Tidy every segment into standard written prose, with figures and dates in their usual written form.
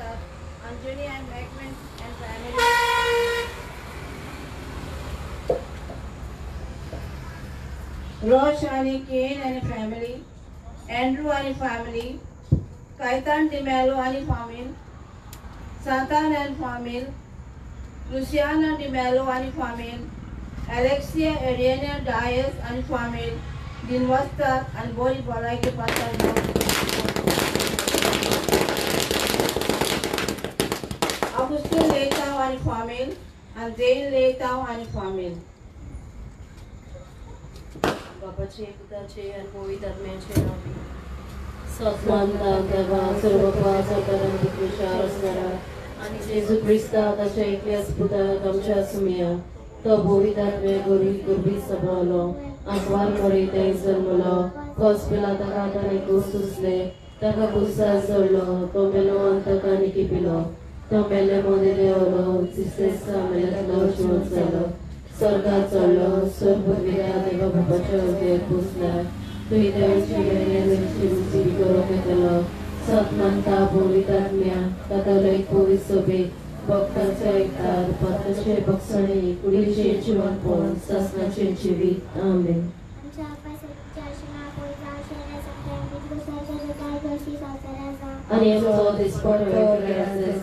Joseph, Anjali and Macman and family. Rosh and Kane and family. Andrew and family. Kaitan de Mello and family. Satan and family. Luciana de Mello and family. Alexia Ariana Dias and family. Dinwasta and Bori Balaki Pastor. Augustine Leitao and family. And Jane Leitao and family. बापाचे पिताचे आणि पवित्र आत्म्याचे नावे सत्मानता देवा सर्वपास करंदी विचार असणारा आणि जेजू ख्रिस्ता ताच्या एकल्याच पुत्राक आमच्या सुमिया तो पवित्र आत्म्या गुरबी सभालो आंकवार मरे ते जन्मलो कॉस्पेला ताका ताणे गोसुसले ताका बुसा जोडलो तो मेलो अंतकानी किपिलो तो मेले मोदे देवलो जिसेसा मेलेलो शोध जालो स्वर्गात चढलो स्वर्गविरा देवा बापाच्या हृदयात पोचला तुही देवाची वेळेची रुची करून घेतलो सत्मानता पवित्र आत्म्या कातोलिक पवित्र सभे भक्तांचे ऐकतात पात्राचे भक्षणे कुडीचे जीवनपण सासनाचे जिवीत आमेन आणि आमचो दिसपट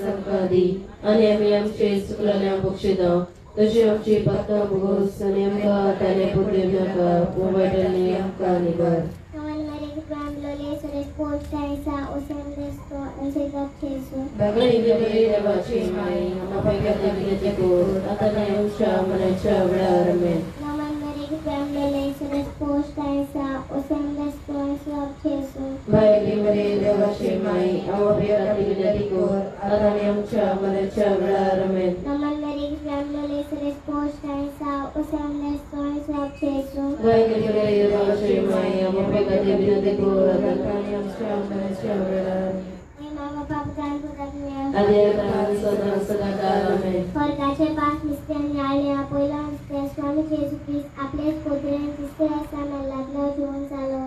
संकादी आणि आम्ही आमचे चुकलेल्या बक्षिदा तशी आमची पातळ भोगोस आणि आमकां ताने पुरले नाका पोवायटले आमकां निबार बगळे गेले देवाची माई आमच्या देवीचे गोड आता आमच्या मनाच्या वेळार आमेन बायली मरे देवाची माई आमच्या देवीचे गोड आता आमच्या मनाच्या वेळार आमेन स्वर्गाचे पास निस्ते न्यायालया पहिला निस्ते स्वामी जेजू ख्रिस्त आपलेच पोतरेन दिसते असा मेल्लातलो जीवन जालो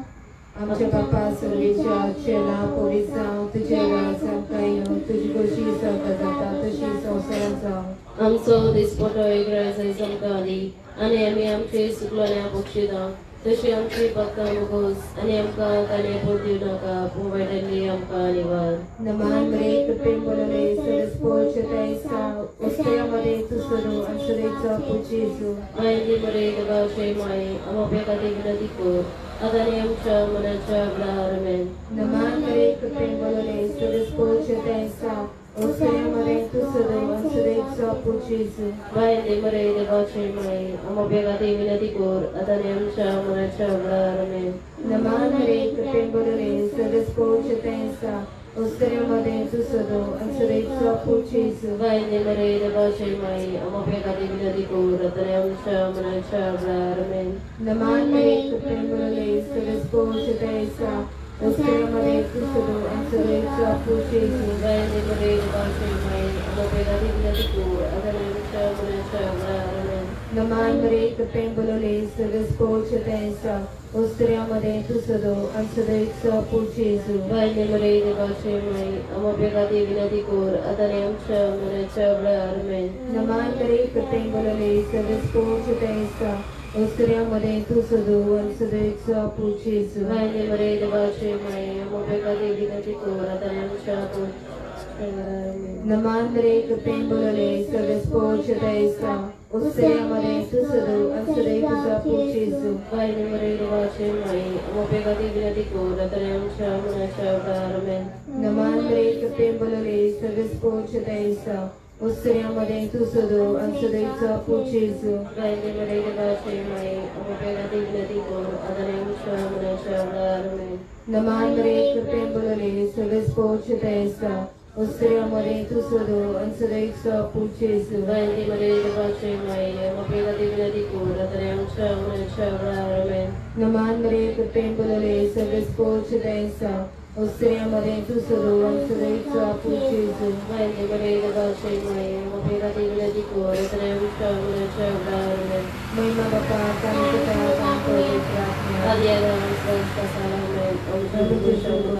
आमच्या बापा सुरीच्या चेला पोरीचा तुझे राज आमकां तुझी कशी सवका जाता तशी संवसारांत जावं आमचो दिसपटो इग्रायजाय समकाली आनी आमी आमचे सुकलेल्या बक्षिदां तशी आमची भक्तां मुगोस आनी आमकां ताणे पोरदिव नाका पोवायटली आमकां निवार नमान मरे कृपेन बोलले सरस पोच तैसा उस्तेयामध्ये तुसरो अंसरेचा पुजेजो मायली मरे देवाचे माई आमोपे खातीर विनंती कर आतानी आमच्या मनाच्या वेळार आमेन नमान मरे कृपेन बोलले सरस पोच तैसा उस्तेयामध्ये तुसरो अंसरेचा पुजेजो मायली मरे देवाचे माई आमोपे खातीर विनंती कर आतानी आमच्या मनाच्या वेळार आमेन नमान मरे कृपेन बोलले सरस पोच तैसा उस्तेयामध्ये तुसरो अंसरेचा पुजेजो मायली मरे देवाचे माई आमोपे खातीर विनंती कर आतानी आमच्या मनाच्या वेळार आमेन नमान मरे कृपेन बोलले सरस पोच तैसा उस्तेयामध्ये तुसरो अंसरेचा पुजेजो मायली मरे देवाचे माई आमोपे खातीर विनंती कर आतानी आमच्या मनाच्या वेळार आमेन नमान मरे कृपेन बोलले सरस पोच तैसा उस्तेयामध्ये तुसरो अंसरेचा पुजेजो मायली मरे देवाचे माई आमोपे खातीर विनंती कर आतानी आमच्या मनाच्या वेळार आमेन नमान मरे कृपेन बोलले सरस पोच तैसा उस्तेयामध्ये तुसरो अंसरेचा पुजेजो मायली मरे देवाचे माई आमोपे खातीर विनंती कर आतानी आमच्या मनाच्या वेळार आमेन नमान मरे कृपेन बोलले सरस पोच तैसा उस्तेयामध्ये तुसरो अंसरेचा पुजेजो मायली मरे देवाचे माई आमोपे खातीर विनंती कर आतानी आमच्या मनाच्या वेळार आमेन नमान मरे कृपेन बोलले सरस पोच तैसा उस्तेयामध्ये तुसरो अंसरेचा पुजेजो मायली मरे देवाचे माई आमोपे खातीर विनंती कर आतानी आमच्या मनाच्या वेळार आमेन नमान मरे कृपेन बोलले सरस पोच तैसा उस्तेयामध्ये तुसरो अंसरेचा पुजेजो मायली मरे देवाचे माई आमोपे खातीर विनंती कर आतानी आमच्या मनाच्या वेळार आमेन नमान मरे कृपेन बोलले सरस पोच तैसा उस्तेयामध्ये तुसरो अंसरेचा पुजेजो मायली मरे देवाचे माई आमोपे खातीर विनंती कर आतानी आमच्या मनाच्या वेळार आमेन महिमा बापा काम पिता काम पवित्र आत्मा आदि आदिम संस्कार आमेन ओम शांति शांति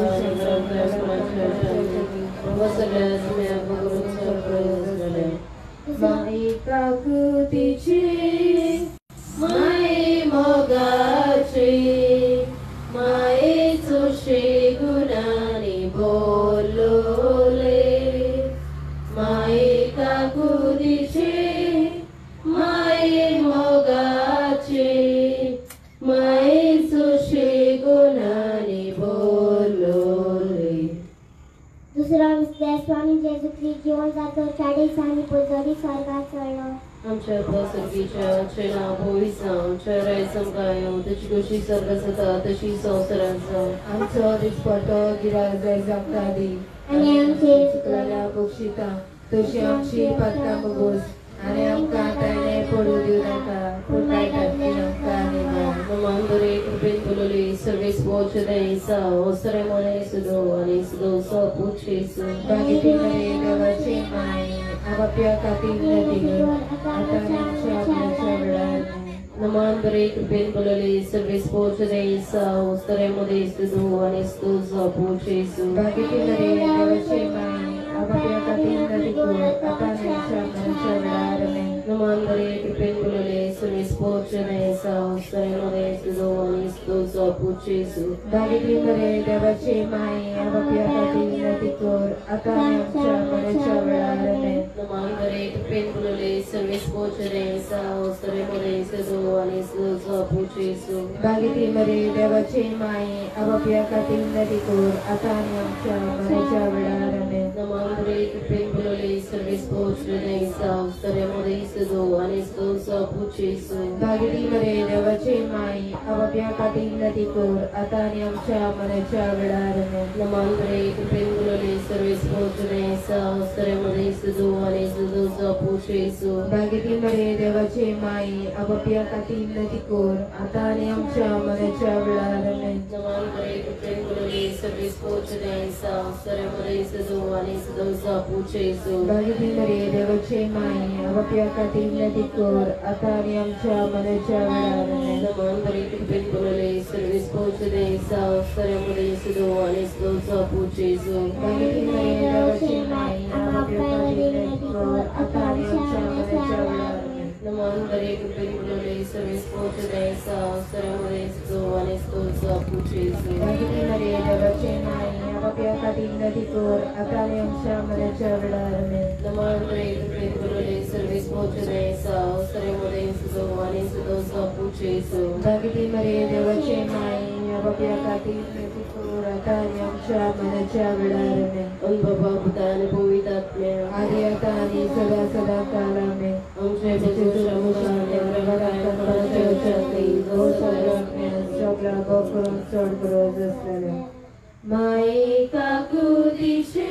शांति वसरल्या तुम्ही बघून सरकले माईका कृतीची माये मोगाचे माये चोशे गुणाने बोलोले माये काकुदीचे माये मोगाचे माये चोशे गुणाने बोलोले. दुसरा विषय स्वामी जेजू ख्रिस्त जीवन जातो 40 आणि पुजोरी स्वर्गात चढलो. आमच्या पसर्गीच्या चेना भोईसां चरायचं गायो तशी कशी सर्ग जाता तशी संवसारांचा आमचो दिसपटो गिराय जाय जगतादी आणि आमचे चुकलेल्या बक्षिता तशी आमची पत्ता बघूस आणि आमकां ताणे पडू दिव नाका पूण कायटाची आमकां निवार. Mandare kupin bululi service watch the isa osare mone sudo ani sudo so puchesu बागेती मरे देवाचे माय आपापल्या खातीर नदी आता आमच्या आपल्या वेळार Namandare kupin bululi service watch the isa osare mone sudo ani sudo so puchesu बागेती मरे देवाचे माय आपापल्या खातीर नदी कोण आता आमच्या वेळार Namandare kupin bululi service watch the isa osare mone sudo ani sudo so puchesu बागेती मरे देवाचे माय आपापल्या खातीर नदी कोण आता आमच्या वेळार Namandare kupin bululi service watch the isa osare mone sudo ani sudo so puchesu बागेती मरे देवाचे माय आपापल्या खातीर नदी कोण आता आमच्या वेळार Namandare kupin bululi service watch the isa osare mone sudo ani sudo so puchesu बागेती मरे देवाचे माय आपापल्या खातीर नदी कोण आता आमच्या वेळार Namandare kupin bululi service watch the isa osare mone sudo ani sudo so puchesu बागेती मरे देवाचे माय आपापल्या खातीर नदी कोण आता आमच्या वेळार Namandare kupin bululi service watch the isa osare mone sudo ani sudo so puchesu बागेती मरे देवाचे माय आपापल्या खातीर नदी कोण आता आमच्या वेळार Namandare kupin bululi service watch the isa osare mone sudo ani sudo so puchesu बागेती मरे देवाचे माय आपापल्या खातीर नदी कोण आता आमच्या वेळार Namandare kupin bululi service watch the isa osare mone sudo ani sudo so puchesu बागेती मरे देवाचे माय आपापल्या खातीर नदी कोण आता आमच्या वेळार Namandare kupin bululi service watch the isa osare mone sudo ani sudo so puchesu बागेती मरे देवाचे माय आपापल्या खातीर नदी कोण आता आमच्या वेळार Un baba butane povitatme आदि आता आणि सदा काल आमेन. आमचे बचूशा मुशाने प्रभाकांत पराचयोचाती सगळा गोकरून चढ गरज असलेल्या माये काकुदीचे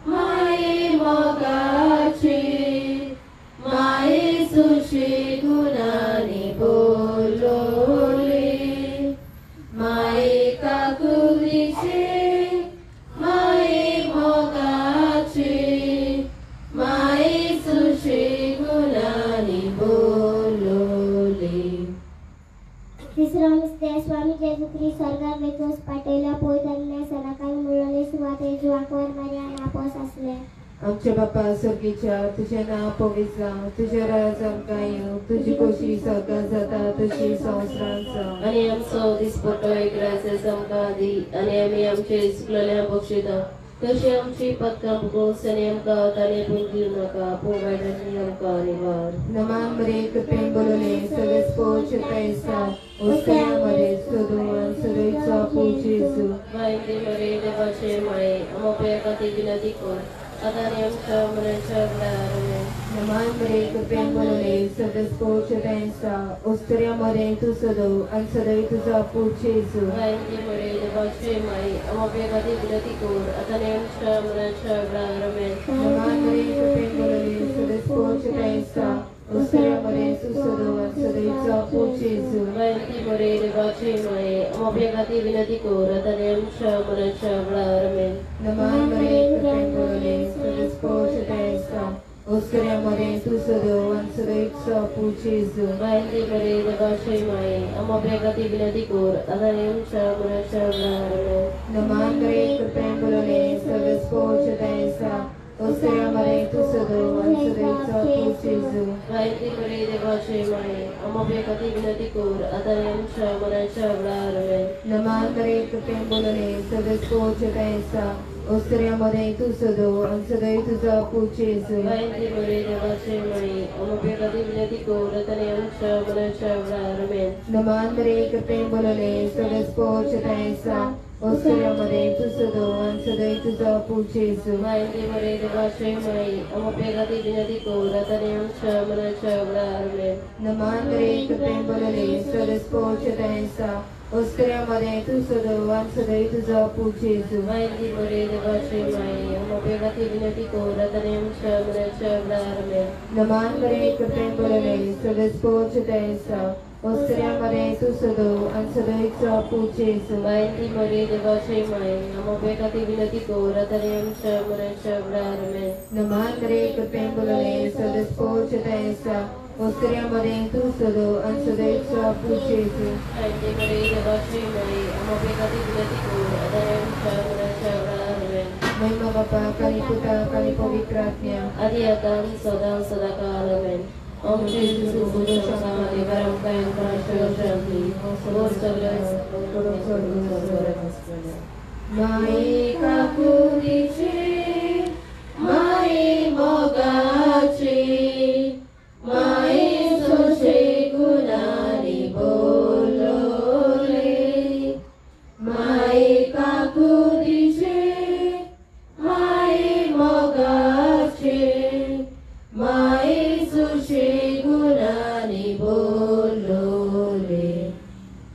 माये मोगाचे माये सुशे गुणाने बोलोले माये काकुदीचे माये मोगाचे माये सुशे गुणाने बोलोले. तिसरा विषय स्वामी जेजू ख्रिस्त स्वर्गात वेचून पाठयल्या पोयतन्या सणाकाल मुळले सुवाते जुवाकवर मारिया नापोस असले. आमच्या बापा सर्गीच्या तुझे नाव पवित्र जावं, तुझे राज आमकां येवं, तुजी कशी सकाळ जाता तशी संवसारांत जावं. आणि आमचो दिसपट्टो एक रायस आमकां दी आणि आमी आमचे चुकलेल्या बक्षिता तशी आमची पदकां भोगोस आनी आमकां ताणे पूण दिवं नाका पूण वायटांतली आमकां निवार. नमान मरे कृपेन बोलले सगळे स्पोच तैसा उस्त्यामध्ये सोदून सदैचा पूज येसू. माहिती मरे देवाचे माये आमोपे खातीर विनंती कर आता आनी आमच्या मनाच्या वेळार. नमान मरे कृपेन बोलले सगळे स्पोच तैसा उस्त्यामध्ये तू सदो आणि सदै तुझा पूज येसू. माहिती मरे देवाचे माये आमोपे खातीर विनंती कर आता आनी आमच्या मनाच्या वेळार. नमान मरे कृपेन बोलले सगळे स्पोच तैसा उस्त्यामध्ये तू सदो आणि सदैचा पूज येसू. माहिती मरे देवाचे माये आमोपे खातीर विनंती कर आता आनी आमच्या मनाच्या वेळार. नमान मरे कृपेन बोलले सगळे स्पोच तैसा oskuriamade tu sodo ansodoitso puchesu. Maite Maria devace mai, amo pregati binadikur, adayam shamana shamana. Namandre kurpembolone sadaspocha daisa, oskuriamade tu sodo ansodoitso puchesu. Maite Maria devace mai, amo pregati binadikur, adayam shamana shamana. Namandre kurpembolone sadaspocha daisa, oskuriamade tu sodo ansodoitso puchesu. Maite Maria devace mai, amo pregati binadikur, adayam shamana shamana. Namandre kurpembolone sadaspocha daisa, oskuriamade tu sodo ansodoitso puchesu. Maite Maria devace mai, amo pregati binadikur, adayam shamana shamana. Namandre kurpembolone sadaspocha daisa, oskuriamade tu sodo ansodoitso puchesu. Maite Maria devace mai, amo pregati binadikur, adayam shamana shamana. Namandre kurpembolone sadaspocha daisa, oskuriamade tu sodo ansodoitso puchesu. Maite Maria devace mai, amo pregati binadikur, adayam shamana shamana. Namandre kurpembolone sadaspocha daisa, oskuriamade tu sodo ansodoitso puchesu. Maite Maria devace mai, amo pregati binadikur, adayam shamana shamana. महिमा बापा कनि पुत्र कनि पवित्रात्मा Adi akan sadang sadakalamen. Om Shri Subuddha Shamali Varam Kayam Prashya Shanti. Lord Saglas, Lord Saglas. Mai kakudiche mai mogache mai soshe gunani bolole mai kakudiche mai mogache mai soshe gunani bolole.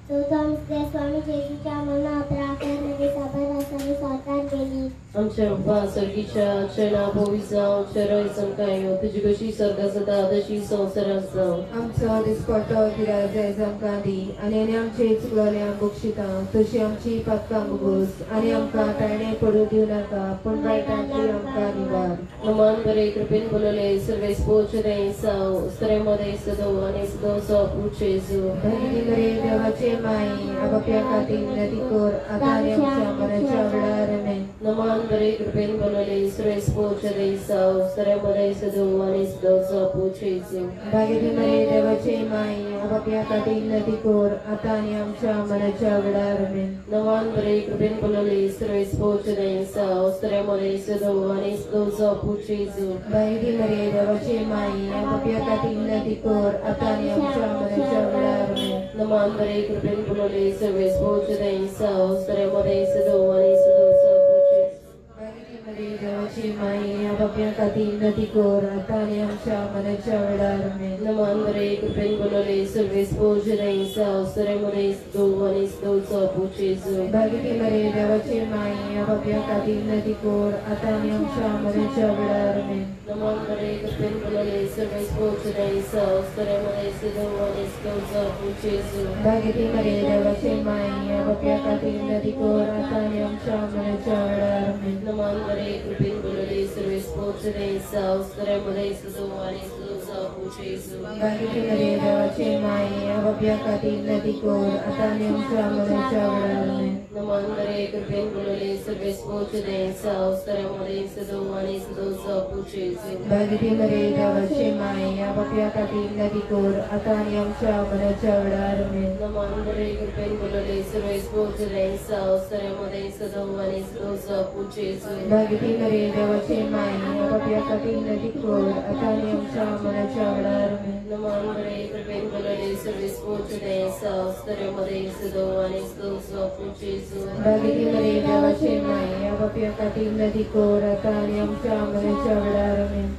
सुतमस्ते स्वामी जेजूच्या मनात राखण्यासाठी सभासदांनी सरकार केली. आमच्या रूपा सर्गीच्या क्षणा भोवीचा अक्षरय संकायो तुझी कशी सर्ग सदा तशी संसारात जाऊ. आमचो दिसपट्टो गिरायजाय जामकांदी आनी आमची चुकलोल्या बुक्षिता तशी आमची पातकां बुगूस आनी आमकां टाळणे पडू दिव नाका पूण वायटांतली आमकां निवार. नमान बरे कृपेन बोलले सर्वे स्पोचरे साव स्तरेमध्ये सदो आणि सदो सपूचेजू. भगिनी मरे देवाचे माई आबाप्या खातीर नदी कोर आतां आनी आमच्या मनाच्या वेळार आमेन. नमान बरे कृपेन बोलले सर्वे स्पोचरे साव स्तरेमध्ये सदो आणि सदो सपूचेजू. भगिनी मरे देवाचे माई आबाप्या खातीर नदी कोर आतां आनी आमच्या मनाच्या वेळार आमेन. नमान बरे कृपेन बोलले सर्वे स्पोचरे साव स्तरेमध्ये सदो आणि सदो सपूचेजू. भगिनी मरे देवाचे माई आबाप्या खातीर नदी कोर आतां आनी आमच्या मनाच्या वेळार आमेन. नमान बरे कृपेन बोलले सर्वे स्पोचरे साव स्तरेमध्ये सदो आणि सदो सपूचेजू. भगिनी मरे देवाचे माई आबाप्या खातीर नदी कोर आतां आनी आमच्या मनाच्या वेळार आमेन. नमान बरे कृपेन बोलले सर्वे स्पोचरे साव स्तरेमध्ये सदो आणि सदो सपूचेजू. भगिनी मरे देवाचे माई आबाप्या खातीर नदी कोर आतां आनी आमच्या मनाच्या वेळार आमेन. नमान बरे कृपेन बोलले सर्वे स्पोचरे साव स्तरेमध्ये सदो आणि सदो सपूचेजू. भगिनी मरे देवाचे माई आबाप्या खातीर नदी कोर आतां आनी आमच्या मनाच्या वेळार आमेन. नमान बरे कृपेन बोलले सर्वे स्पोचरे साव स्तरेमध्ये सदो आणि सदो सपूचेजू. भगिनी मरे देवाचे माई आबाप्या खातीर नदी कोर आतां आनी आमच्या मनाच्या वेळार आमेन. नमान बरे कृपेन बोलले सर्वे स्पोचरे साव स्तरेमध्ये सदो आणि सदो सपूचेजू. भगिनी मरे देवाचे माई आबाप्या खातीर नदी कोर आतां आनी आमच्या मनाच्या वेळार आमेन. नमान बरे कृपेन बोलले सर्वे स्पोचरे साव स्तरेमध्ये सदो आणि सदो सपूचेजू. भगिनी मरे देवाचे माई आबाप्या खातीर नदी कोर आतां आनी आमच्या मनाच्या वेळार आमेन. नमान बरे कृपेन बोलले सर्वे स्पोचरे साव स्तरेमध्ये सदो आणि सदो सपूचेजू. भगिनी मरे देवाचे माई आबाप्या खातीर नदी कोर आतां आनी आमच्या मनाच्या वेळार आमेन.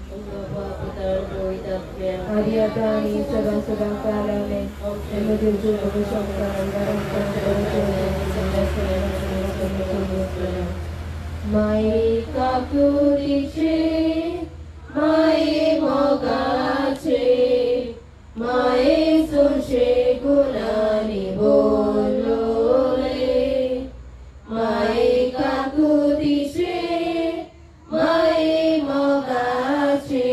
आदि आतां आनी सदां सदां काल आमेन. नमो जेजू नमो शंकर वरम माई काकुरीचे माई मोगाचे माई सुशे गुणानी बोलोले माई काकुरीचे माई मोगाचे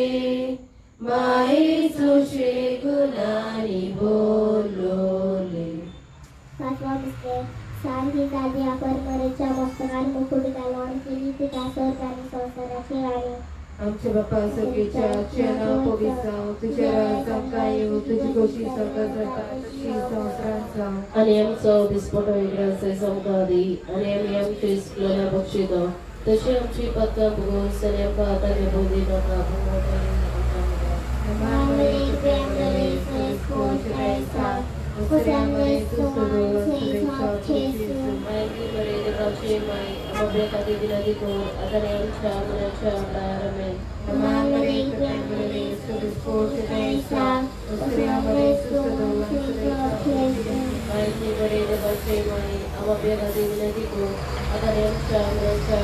ही दादी परमरेच्या मस्तकात मुकुट घालून केली पिता स्वर्ग आणि संसाराची राणी आमचे बाप्पा सगळीच्या चेना पवित्र तुझ्या राजा येऊ तुझी गोष्टी सगळं तशी संसारांचा आणि आमचो विस्फोट विग्रहाचे समकादी आणि आम्ही आमची इस्कलोल्या बक्षितो तशी आमची पत्का बघून सनी आमकां आता बोधी नका माहिती बरे देवाची माई आमच्या खाती विनंती करून आता आमच्या मनाच्या आमेन माहिती बरे देवाची माई आमच्या खाती विनंती करून आता आमच्या मनाच्या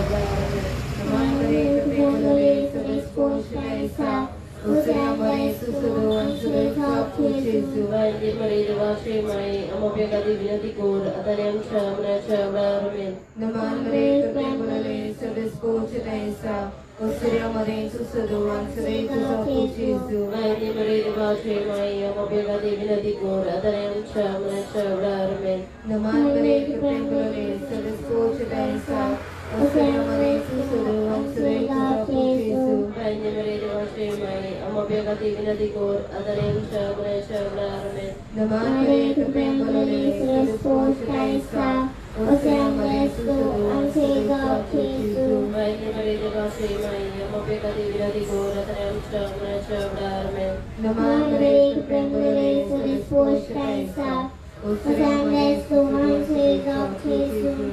माहिती बरे देवाची माई आमच्या खाती विनंती करून आता आमच्या मनाच्या आमेन माहिती बरे देवाची माई आमच्या खाती विनंती करून आता आमच्या मनाच्या आमेन माहिती बरे देवाची माई आमच्या खाती विनंती करून आता आमच्या मनाच्या आमेन माहिती बरे देवाची माई आमच्या खाती विनंती करून आता आमच्या मनाच्या आमेन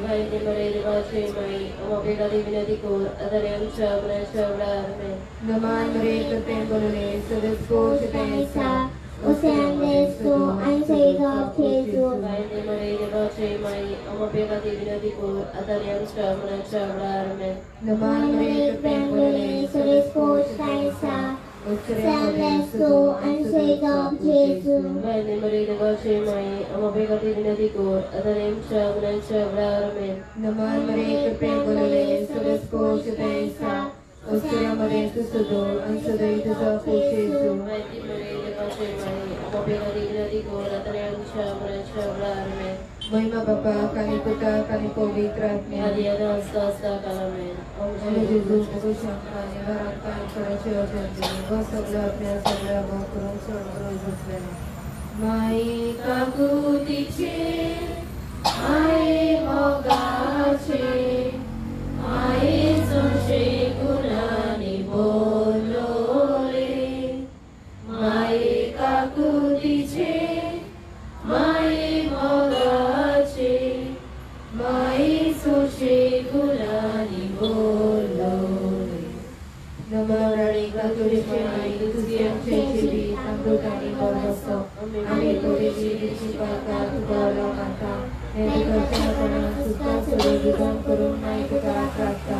माहिती बरे देवाची माई आमच्या खाती विनंती करून आता आमच्या मनाच्या आमेन माहिती बरे देवाची माई आमच्या खाती विनंती करून आता आमच्या मनाच्या आमेन माहिती बरे देवाची माई आमच्या खाती विनंती करून आता आमच्या मनाच्या आमेन माहिती बरे देवाची माई आमच्या खाती विनंती करून आता आमच्या मनाच्या आमेन महिमा बाप्पा कानी पुता कानी पवित्र आत्म्या आदि असता असता कालामेन आम्ही जेजू शांताने घरात काय करायचे असेल व सगळं आपल्या सगळ्या करून सोडून माई काकुतीचे माई मोगाचे माई सोशे गुणाने बोलोले माई काकुतीचे माई मोगाचे माई सोशे गुणाने बोलोले नमराणी काकुतीचे माई तुझी आमचे जीवी अमृताने बोलसो आम्ही तुझी जीवीची पाका तुझ्याला माता हे करताना सुद्धा सगळे विधान करून माई तुझा प्राप्ता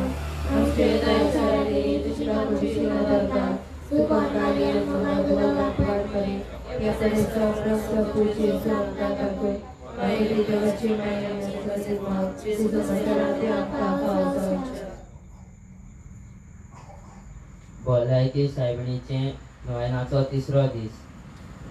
आमचे दयाचाराने तुझी काकुतीची नदरता सुपाकाने मनाला पार करे या सर्व प्रश्न पूजे सोडता करतोय माई देवाची माई तुझं मंदिरात आमका पावसाच्या भलायकी सायबिणीचे नोवेनाचो तिसरो दीस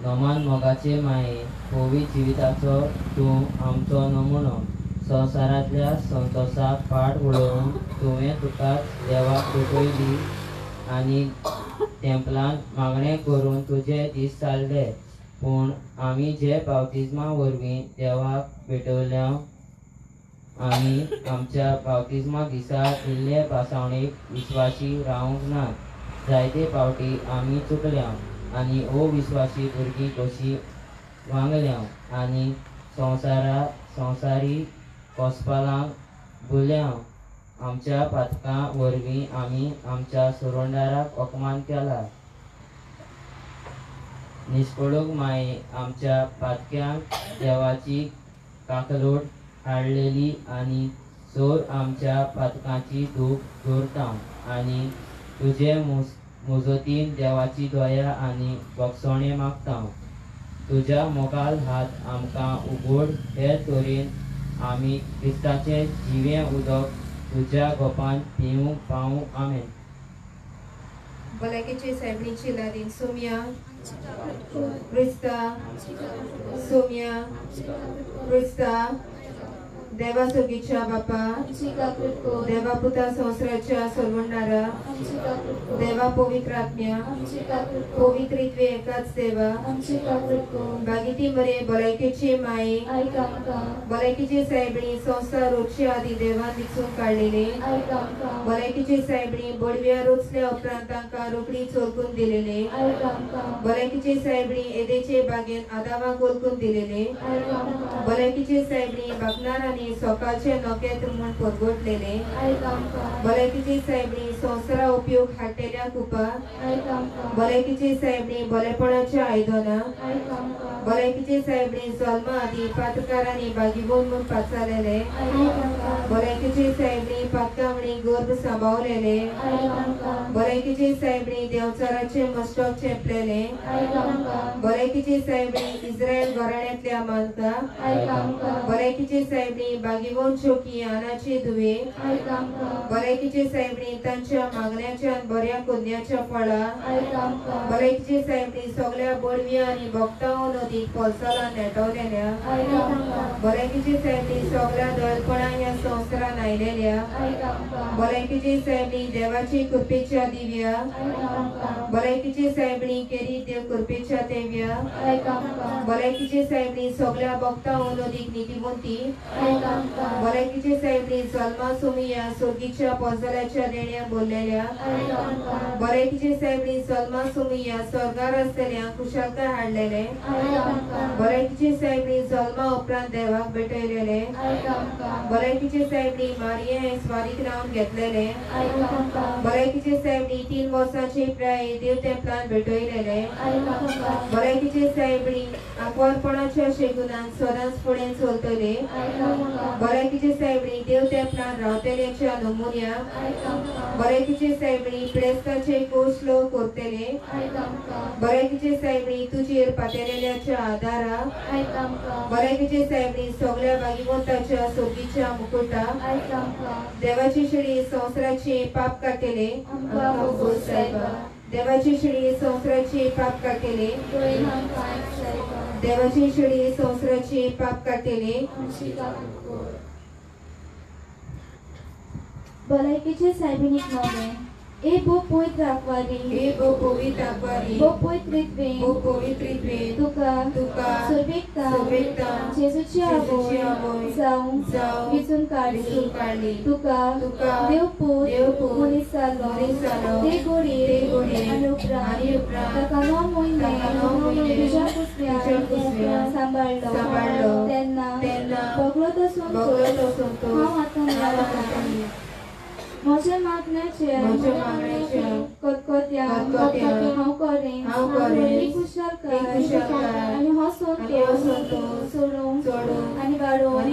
नोमान मोगाचे माये होवी जिविताचो तूं आमचो नमुनो संवसारांतल्या संतोशाक पाट उडोवन तुवें तुकाच देवाक भेटयली आनी टेंपलान मागणें करून तुजे दीस चालले पूण आमी जे बावतिजमा वरवीं देवाक भेटयल्या आमी आमच्या बावतिजमा दिसा इल्ले पासावणेक विश्वासी रावंक नात जायते फावटी आमी चुकल्या आनी अविश्वासी भुरगीं कशी वांगल्या आनी संवसारी कोस्पालांक भुल्या आमच्या पातकां वरवीं आमी आमच्या सुरोंडाराक अपमान केला निश्पळूक माये आमच्या पातक्यांक देवाची काकलोट हाडलेली आनी चोर आमच्या पातकांची दूख दवरता आनी तुजे मुजतीन देवाची दया आनी बक्षोणे मागता तुज्या मोगाल हात आमकां उगड हे तरेन आमी क्रिस्ताचें जिवें उदक तुज्या गोपान पिवूंक पावूं आमेन भलायकेचे सायबिणीचे लादीन सोम्या क्रिस्ता सोम्या क्रिस्ता देवा सोगीच्या बापा आमची काकूट कर देवा पुता संवसाराच्या सोडवणारा आमची काकूट कर देवा पवित्र आत्म्या आमची काकूट कर पवित्रित्वे एकाच देवा आमची काकूट कर बागिती मरे भलायकेची माये ऐक आमकां भलायकेची साहेबणी संस्था रोजच्या आधी देवान विचून काढलेले ऐक आमकां भलायकेची साहेबणी बडव्या रोचल्या उपरांत तांकां रोखडी चोरकून दिलेले ऐक आमकां भलायकेची साहेबणी एदेचे बागेन आदामाक ओळखून दिलेले ऐक आमकां भलायकेची साहेबणी बागनार आनी सकाळचे नोकेत्र म्हूण परगोटलेले ऐक आमकां भलायकेची साहेबणी संवसारा उपयोग हाडलेल्या कुपा ऐक आमकां भलायकेची साहेबणी भलेपणाच्या आयदनां ऐक आमकां भलायकेची साहेबणी जल्मा आदी पातकारांनी बागीबोन म्हूण पाचालेले ऐक आमकां भलायकेची साहेबणी पातकावणी गर्भ सांबाळलेले ऐक आमकां भलायकेची साहेबणी देवचाराचे मस्तक चेपलेले ऐक आमकां भलायकेची साहेबणी इस्रायल घराण्यांतल्या मानका ऐक आमकां भलायकेची साहेबणी बागीबोन चोकी आनाची दुवे ऐक आमकां भलायकेची साहेबणी तांच्या मागण्याच्या आनी बऱ्या कोन्याच्या फळां ऐक आमकां भलायकेची साहेबणी सगळ्या बडव्या आनी भक्तांव नदीक पलसाला नेटवलेल्या ऐक आमकां भलायकेची साहेबणी सगळ्या दळपणां ह्या संवसारान आयलेल्या ऐक आमकां भलायकेची साहेबणी देवाची कृपेच्या दिव्या ऐक आमकां भलायकेची साहेबणी केरी देव कृपेच्या देव्या ऐक आमकां भलायकेची साहेबणी सगळ्या भक्तांव नदीक नितीवंती ऐक आमकां भलायकेची साहेबणी जल्मा सुमी या सोर्गीच्या पोजल्याच्या देण्या बोललेल्या ऐक आमकां भलायकेची साहेबणी जल्मा सुमी या स्वर्गार आसलेल्या कुशलकाय हाडलेले ऐक आमकां भलायकेची साहेबणी जल्मा उपरांत देवाक भेटयलेले ऐक आमकां भलायकेची साहेबणी मारिये हे स्वारीक रावन घेतलेले ऐक आमकां भलायकेची साहेबणी 3 वर्सांची प्राय देव तेंपलान भेटयलेले ऐक आमकां भलायकेची साहेबणी आकवारपणाच्या शेगुणान सदांच फुडें चलतले ऐक आमकां भलायकेची साहेबणी देव तेंपलान रावतल्याच्या नमुन्या ऐक आमकां भलायकेची साहेबणी प्रेस्ताचे कोसलो करतले ऐक आमकां भलायकेची साहेबणी तुजेर पातेलेल्याच्या आदारा ऐक आमकां भलायकेची साहेबणी सगळ्या बागीवंताच्या सोबीच्या मुकुटा ऐक आमकां देवाची शिडी संवसाराची पाप काटेले आमकां बोगोस सायबा देवाची शिडी संवसाराची पाप काटेले तुवें आमकां सायबा देवाची शिडी संवसाराची पाप काटेले आमची काकूट कर भलायकेचे सायबिणीक नवे ए बो पवित्र आंकवारी हे गो पवित्र आंकवारी बो पवित्रित्वे गो पवित्रित्वे तुका तुका सुरवेकता सुरवेकता जेजूची जेजूची आवय आवय जावं जावं विचून काडली विचून काडली तुका तुका देवपूत देवपूत मनीस जालो मनीस जालो ते घोडी ते घोडी आनी उपरांत आनी उपरांत ताका 9 म्हयने ताका 9 म्हयने तुज्या तुज्या कुसव्यान कुसव्यान सांबाळलो सांबाळलो तेन्ना तेन्ना बगलो तसून बगलो तसून तो हांव आतां म्हज्या मागण्याचे कतकत्या हांव करें ही कुशलकाय आनी हसून तो सोडून आनी वाडोवन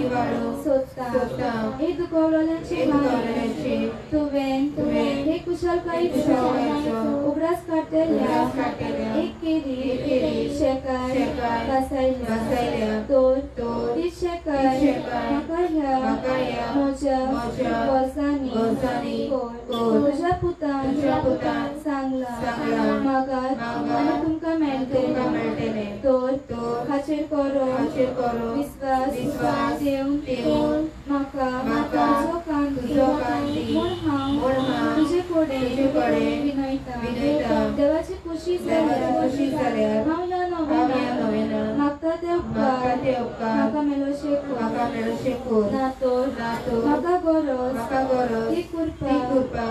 सोदता हे दुखवलेल्याचे तुवें हे कुशलकायेचो उगडास काडटल्या एक केरी शेकाय घासायल्या तर ती शेकाय म्हाका ह्या म्हज्या वर्सांनी तुज्या पुतान सांगला मागात आनी तुमकां मेळटले तर हाचेर करो विश्वास देवन म्हाका तुजो कांती म्हूण हांव तुजे कडेन विनयता देवाची खुशी जाल्यार हांव ह्या नव्यान मागता ते उपकार म्हाका मेळोशे कर ना तर म्हाका गरज ती कृपा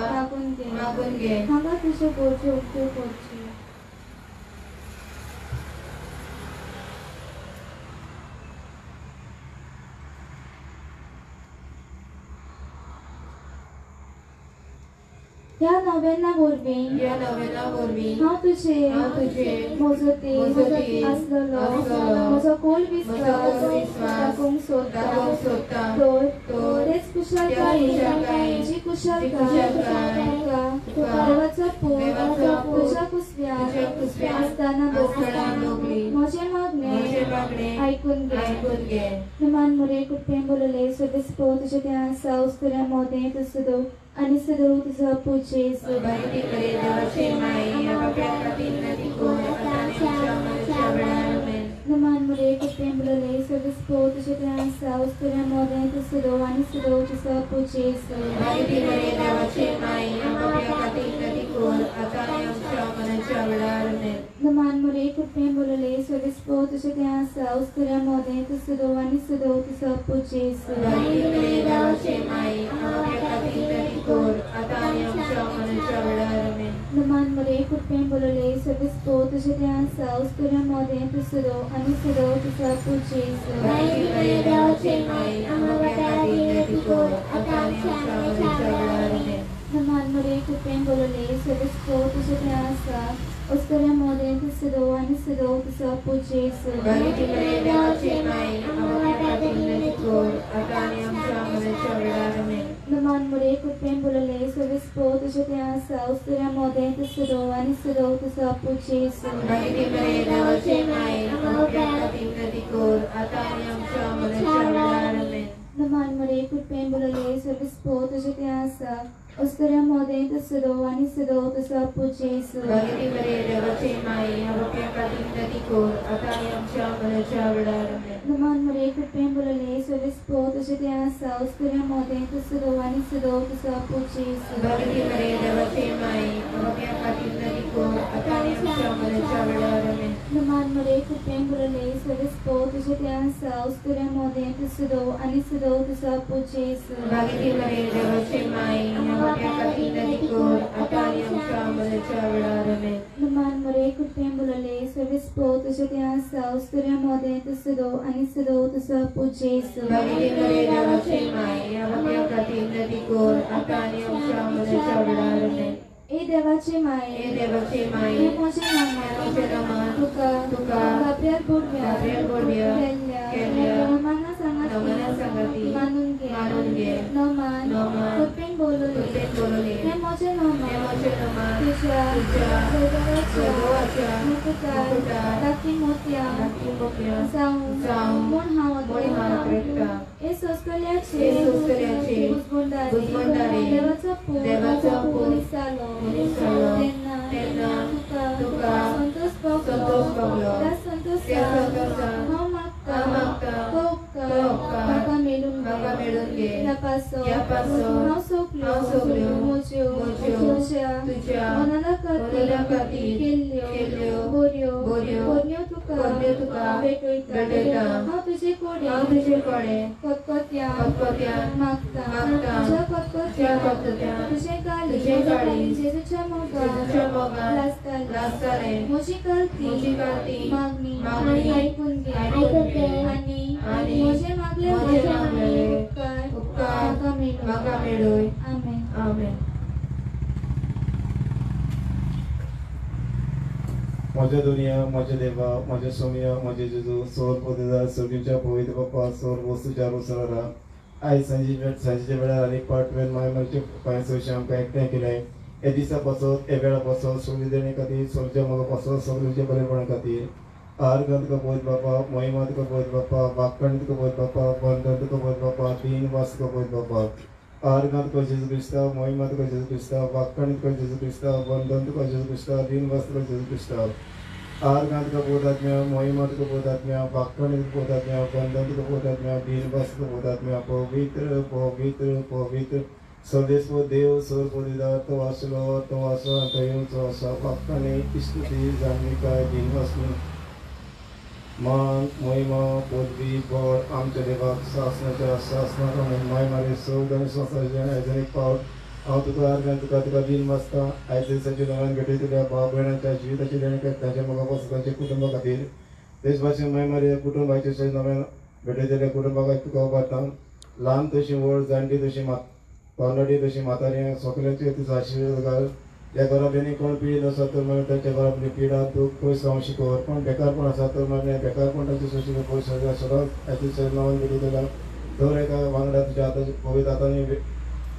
मागून घे हांगा तुजे बोलचे उपयोग करचे ह्या नव्याना वरवीं हांव तुजे मोजती आसलोलो म्हजो खोल विश्वास दाखोवंक सोदता तर तेच कुशलकाय जी कुशलकाय तुका देवाचो पूत तुज्या कुसव्यान आसतना भोगली म्हजें मागणें आयकून घे निमान मुरे कुटुंबें बोलले सदस्यो तुजे तें आसा उस्तुऱ्या मोदें तुजो आणि सदरू तुझा पूजेस बायती करे देवाचे माये या बाप्या खातीर नदी कोण आता आनी आमच्या मनाच्या वेळार आमेन Naman muli kutemblole sa bispo sa transa usturia modern tusudo ani sudo sa pucheso. Bhagavati Maria Devache Mai, Amapya Katina Tikor, Atayam Shamana Chavarame. Naman muli kutemblole sa bispo sa transa usturia modern tusudo ani sudo sa pucheso. Bhagavati Maria Devache Mai, Amapya Katina Tikor, Atayam Shamana Chavarame. Naman muli kutemblole sa bispo sa transa usturia modern tusudo ani sudo sa pucheso. Bhagavati Maria Devache Mai, Amapya Katina Tikor, Atayam Shamana Chavarame. Naman muli kutemblole sa bispo sa transa usturia modern tusudo ani sudo sa pucheso. Bhagavati Maria Devache Mai, Amapya Katina Tikor, Atayam Shamana Chavarame. Naman muli kutemblole sa bispo sa transa usturia modern tusudo ani sudo sa pucheso. Bhagavati Maria Devache Mai, Amapya Katina Tikor, Atayam Shamana Chavarame. Naman muli kutemblole sa bispo sa transa usturia modern tusudo ani sudo sa pucheso. Bhagavati Maria Devache Mai, Amapya Katina Tikor, Atayam Shamana Chavarame. Naman muli kutemblole sa bispo sa transa usturia modern tusudo ani sudo sa pucheso. Bhagavati Maria Devache Mai, Amapya Katina Tikor, Atayam Shamana Chavarame. Naman muli kutemblole sa bispo sa transa usturia modern tusudo ani sudo sa pucheso. Bhagavati Maria Devache Mai, Amapya Katina Tikor, Atayam Shamana Chavarame. Naman muli kutemblole sa bispo sa transa usturia modern tusudo ani sudo sa pucheso. Bhagavati Maria Devache Mai, Amapya Katina Tikor, Atayam Shamana Chavarame. E devache mai, हे देवाचे माई, हे मोजे नामा, मोजे नामा, तुका, Gabriel गोडव्या, केल्या, नवमाना संगती, मानून घे, नवमान, कुपेन बोलले, हे मोजे नामा, तुझ्या, देवाच्या, मुकुटार, दाती मोत्या, जाऊन, मोन हावत, हे सोस्कल्याचे, बुजबुंडारी, देवाचा पूर, निसालो, त्यांना तुका संतोष पावलो त्या संतोषा न मागता बाका मेळून घे यापासून न सोकल्यो मोज्यो तुझ्या मनाला खातीर केल्ल्यो बोऱ्यो तुका भेटयता हांव तुजे कोडे कतकत्या मागता तुझ्या कतकत्या तुझे गाली जेजूच्या मोगान लाजताले म्हजी गलती मागणी ऐकून घे आणि म्हजे मागले उपकार म्हाका मेळोय आमेन. माझ्या दुनिया माझ्या देवा माझ्या सोमिया माझे जेजू सोर पोतेदार सगळींच्या पवित्र बाप्पा सोर वस्तूच्या रुसरा आयज सांजेच्या वेळार आनी पार्टमेंट मायमाचे पांयसोशे आमकां एकठांय केलें हे दिसा पासत हे वेळा पासत सगळी देणे खातीर सगळ्या मोगा पासत सगळ्यांच्या बरेपणा खातीर आर्गां तुका पवित्र बाप्पा महिमा तुका पवित्र बाप्पा वाक्कण तुका पवित्र बाप्पा बंधन तुका पवित्र बाप्पा दीन वास तुका पवित्र बाप्पा आर्गां तुका जेजू क्रिस्ता महिमा तुका जेजू क्रिस्ता वाक्कण तुका जेजू क्रिस्ता बंधन तुका जेजू क्रिस्ता दीन वास तुका जेजू क्रिस्ता आर्गां तुका पवित्रात्म्या महिमा तुका पवित्रात्म्या वाक्कण तुका पवित्रात्म्या बंधन तुका पवित्रात्म्या दीन वास तुका पवित्रात्म्या पवित्र पवित्र पवित्र सर्वेस्व देव सर्वपरिदार तो आसलो तो आसा तो येवचो आसा वाक्कणे इस्तुती जाणविकाय दीन वासनी मान महिमा पदवी बळ आमच्या देवाक शासनाच्या शासनाक माय मारे सौद आनी संवसाराचे आयजन एक पावट हांव तुका आर्गां तुका दीन वाचता आयज दिसाच्या नव्यान भेटयतल्या भाव भयणांच्या जिविताची देणे तांच्या मोगा पासून तांच्या कुटुंबा खातीर तेच भाशेन माय मारे कुटुंबाचे नव्यान भेटयतल्या कुटुंबाक तुका उबारता ल्हान तशी व्हड जाणटी तशी तरणाटी तशी म्हातारी सगळ्यांचे तुजो आशिर्वाद घाल या घरांनी कोण पीड आसा तर मागीर तांच्या घरांतली पिडा दूख पयस जावं शिकोवर कोण बेकारपण आसा तर मागीर बेकारपण तांचे सोशियल पयस सदांच हाच्या नांवान भेटयतल्या दर एका वांगडा तुज्या हाताच्या पवित्र हातांनी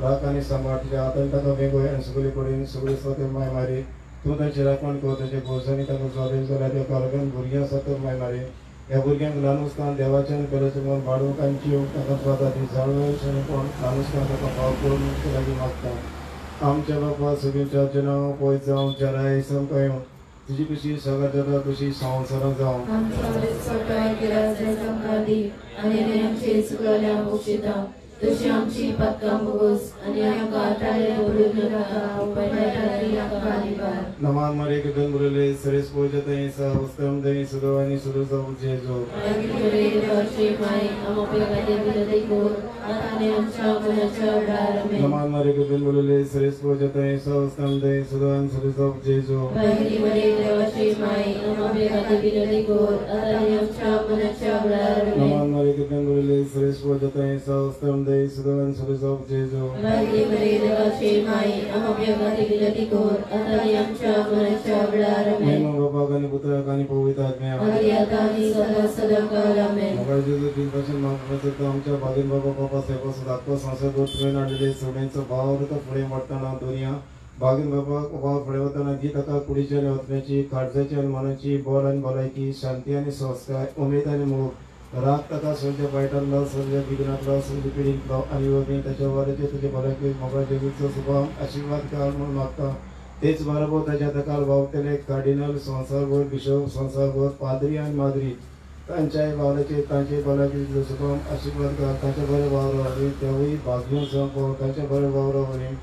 राख आनी सांबाळ तुज्या हातांनी ताका वेगोय आनी सगळे कडेन सगळे स्वते माय मारी तूं तांची राखण कर तांच्या भोवसांनी तांकां स्वाधीन कर त्या घरांत भुरगीं आसा तर माय मारी ह्या भुरग्यांक ल्हान आसतना देवाचें आनी पेलाचें मन वाडोवंक आनी जिवंक तांकां स्वाता ती जाळवळीचें कोण ल्हान आसतना ताका भाव करून लागीं मागता आमच्या बापा सगळींच्या नांव पळय जावं जराय समकाय तुझी कशी सगळ्यात जाता तशी संवसारात जावं आमच्या स्वतः गिराचे संकादी आणि आमचे सुकल्या मोक्षिता तशी आमची पत्का मुगोस आणि आमका टाळे बोलून नका उपायतारी आमका निवार नमान मरे के गन मुरले सरेस पोजते सा उस्तम दे सुदवानी सुदो जेजो आगिरे देवाची माई आमोपयोगाचे दिले को आताने आमच्या मनाच्या उडारमे नमान मरे के गन मुरले सरेस पोजते सा उस्तम दे सुदवानी सुदो जेजो आगिरे देवाची माई आमोपयोगाचे दिले को आताने आमच्या मनाच्या उडारमे नमान मरे के गन मुरले सरेस पोजते सा उस्तम दे सुदवानी सुदो जेजो आगिरे देवाची माई आमोपयोगाचे दिले को आताने आमच्या मनाच्या उडारमे महिमा बाबा गानी पुत्र गानी पवित्र आत्मा आदि आतानी सदा सदा कालमे मोबाईल जेजो दिन पासून मागण्याचं आमच्या बागेन बाबा बाबा साहेब दाखवा संसद ट्रेन आलेले सोन्यांचा भाव तर पुढे वाटताना दुनिया बागेन बाबा भाव पुढे होताना जी तका कुडीच्या वतनाची काळजाची आणि मनाची बॉल आणि भलायकी शांती आणि संस्कार उमेद आणि मोग राग तका सर्जा बायटांना सर्जा बिगनातला सर्जा पिढीतला आणि वगैरे त्याच्यावरचे तुझे भलायकी मोबाईल जेजूचा शुभम आशीर्वाद काल म्हणून मागता तेच बरोबर त्याच्या तकाल भावतेले कार्डिनल संसारभर बिशप संसारभर पादरी आणि मादरी तांच्या बावल्याचे तांचे बालाचे शुभम आशीर्वाद कर तांच्या बरे वावरावरी त्यावेळी भागून संपव तांच्या बरे वावरावरी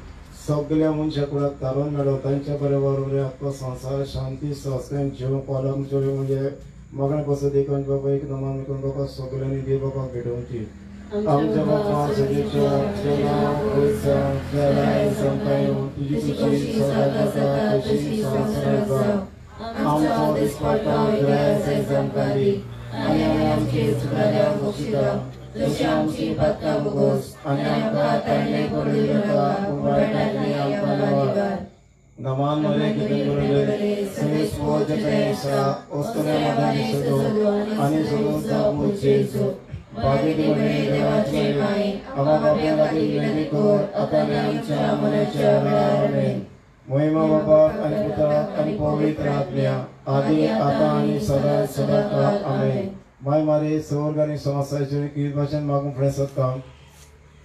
सगळ्या मनशा कुळाक तारून मेळो तांच्या बरे वावरावरी आपला संसार शांती संस्कार जीवन पालक जोडे म्हणजे मगण बसत एक बाबा एक नमान बाबा सगळ्यांनी दे बाबा भेटवची आमच्या बाबा सगळ्याच्या नाव पैसा जलाय संपायो तुझी खुशी सदा खुशी संसारात जाव आमचा दिसपाटा ग्रहाचे संपादी आणि आमची चुकल्या मोक्षिता तशी आमची पत्ता मुगोस आणि आमका ताणे पडू नका उपायतारी आमका निवार नमान मरे किती मुरले सगळे पोजते सा ओस्तने मदानी सदो आणि सदोचा मुजेजो बागेमध्ये देवाचे माई आम्हा बाबांसाठी विनंती कर आता आमच्या मनाच्या वेळारमे महिमा बाबा आणि पुत्र आणि पवित्र आत्म्या आधी आता आणि सदा सदा आमेन माय मारे स्वर्ग आणि संसाराचे कीर्त भाषण मागून फुडें सत्ता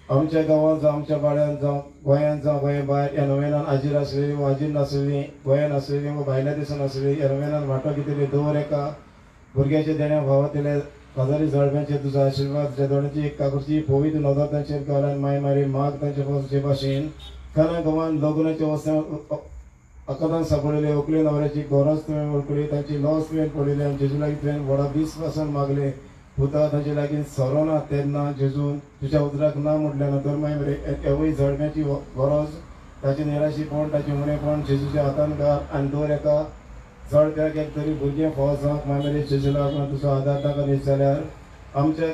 आमच्या गांवांत जावं आमच्या बाळ्यांत जावं गोंयांत जावं गोंया भायर ह्या नोवेनान आजीर आसलेली वा आजीर नासलेली गोंयान आसलेली वा भायल्या देशान आसलेली ह्या नोवेनान वांटो घेतली दवर एका भुरग्याच्या देण्या भावातले गजाली जळप्यांचे तुझा आशीर्वाद तुझ्या दोळ्यांची एक काकुरची पवित्र नदर तांचेर घालन माय मारी माग तांच्या पासून भाशेन खऱ्या गोवान लग्नाच्या वस्त्यां अकदान सापडलेले ओकले नवऱ्याची गरज तुवें वळखली तांची लॉस तुवें पडलेली आनी जेजू लागीं तुवें व्हडा विस्वासान मागले पुता तांचे लागीं सरोना तेन्ना जेजून तुज्या उदराक ना म्हटल्या नंतर माय मरे एवय जळप्याची गरज ताची निराशीपण ताचे उणेपण जेजूच्या हातान घाल आनी दवर एका जळप्याक एक तरी भुरगें फौजाक माय मरे जेजूलाक तुजो आदार ताका न्ही जाल्यार आमच्या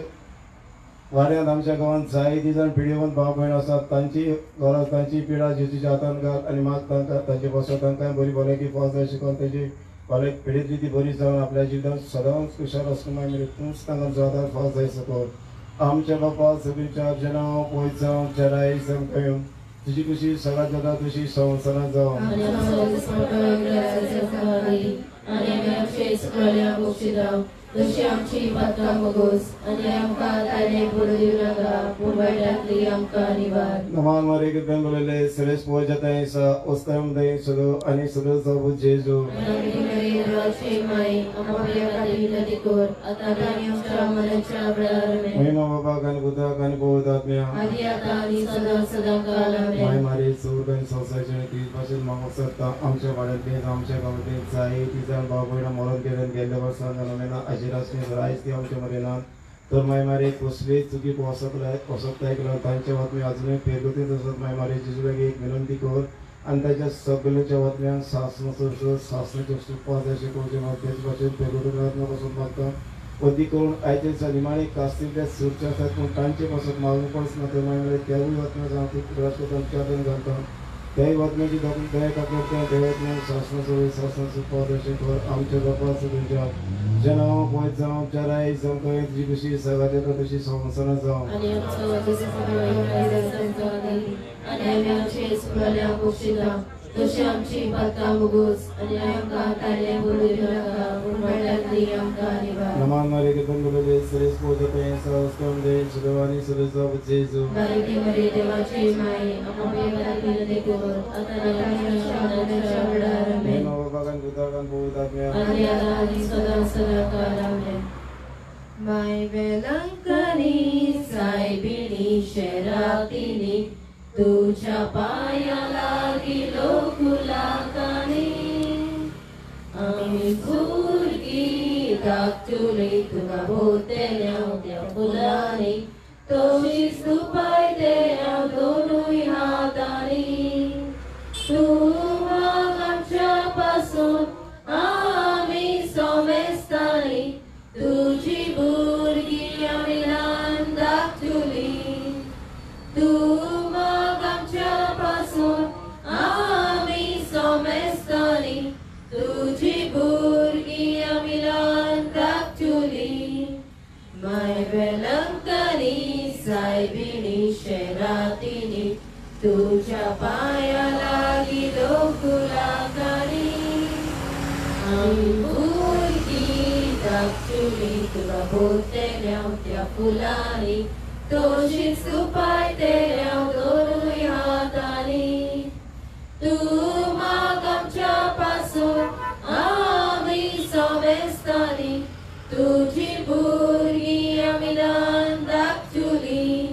वाड्यांत आमच्या गांवांत जायतीं जाण पिढीवंत भाव भयण आसात तांची गरज तांची पिडा जेजूच्या हातान घाल आनी माग तांकां तांचे पासून तांकां बरी भलायकी फौज शिकोवन ताची भलायकी पिढींतली ती बरी जावन आपल्या जिवितांत सदांच खुशाल आसूं माय मरे तूंच तांकां जोदार फौज जाय सकोर आमच्या बापा सगळीच्या जनाव पयस जावं चराई संकयूं तुजी खुशी सगळ्यात जाता तशी संवसारांत जावं आणि आमचे सुकल्या मोक्षिता तशी आमची पत्का मुगोस आणि आमका ताणे पडू दिव नाका पूण वायटांतली आमका निवार नमान मरे के बेंगोलेले सरेस पोजताय सा ओस्तम दे सदो आणि सदो सबु जेजू देवाची माई आमोपयोगाची विनंती कर आता आणि आमच्या मनाच्या वेळारमे महिमा बाबा गानी पुत्र गानी पवित्र आत्म्या आदि आता आणि सदा सदा कालमे माय मारे स्वर्ग आणि संसाराचे ती पासून मागो सत्ता आमच्या वाड्यातले आमच्या गावातले जाय तिजान भाव भयण मरण केले गेल्ले वर्सान नमेना आशिरासने रायस ती आमच्या मरेनात तर माय मारे कसले चुकी पोसकताय केला तांच्या वातमी अजूनही फेरगतीच असत माय मारे जेजूलागी एक विनंती कर आणि त्याच्या सगळ्याच्या वातम्यान सासनाचे सुपास शिकोवचे मागता त्याच भाशेन फेरगती पासून मागता वधी करून आयच्या निमाणी कास्तिल्ल्या सुरच्या आसात पूण तांचे पासून मागून पडच ना ते माय मारे त्यावूय वातम्या जावं ती राजकोटांच्या हातान घालता त्याही वातम्याची दोन दया करता देवात्म्यान सासनाचो सुपास कर आमच्या बापा सगळ्यांच्या जनाव पयस जावं चराई संकय तुजी कशी सगळ्यात येता तशी संवसारांत जावं आणि आमच्या वाटेचे सगळे आणि आमचे सुकल्या मोक्षिता तशी आमची पातकां मुगोस आनी आमकां ताळ्या बोलूं नाका पूण वायटांतली आमकां निवार. नमान मारे के बंदुले सरेस पोजते सावस्तम दे शिरवानी सुरजा जेजू. बारीकी मरे देवाची माय आमच्या बराबरीने देखोर आता आमच्या वेळार आमेन. बाबागान गुदागान बोधात्म्या आनी आता आनी सदा सदाकाळ आमेन. माय वेलंकनी सायबिणी शेरातिनी तुझ्या पाया लागिलो फुलाकानी आम्ही भुरगी धाकटुली तुका भोवतेल्या त्या फुलांनी तोशीच तूं पायते हांव दोनूय हातांनी. तूं म्हाका आमच्या पासून आमी सोमेस्तानी तुझी भुरगी आमी ल्हान धाकटुली. तूं म्हाका आमच्या पासून आमी सोमेस्तानी तुझी भुरगी आमी ल्हान धाकटुली. माय वेलंकनी सायबिणी शेरातिनी तुझ्या पाया लागिलो फुलाकानी आमी भुरगी धाकटुली तुका भोवतेल्या त्या फुलांनी तोशीच तूं पायतेल्या दोनूय हातांनी. तूं म्हाका आमच्या पासून आमी सोमेस्तानी तुझी भुरगी आमी ल्हान धाकटुली.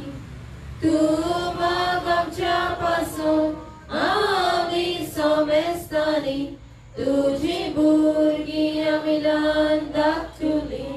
तूं म्हाका आमच्या पासून आमी सोमेस्तानी तुझी भुरगी आमी ल्हान धाकटुली.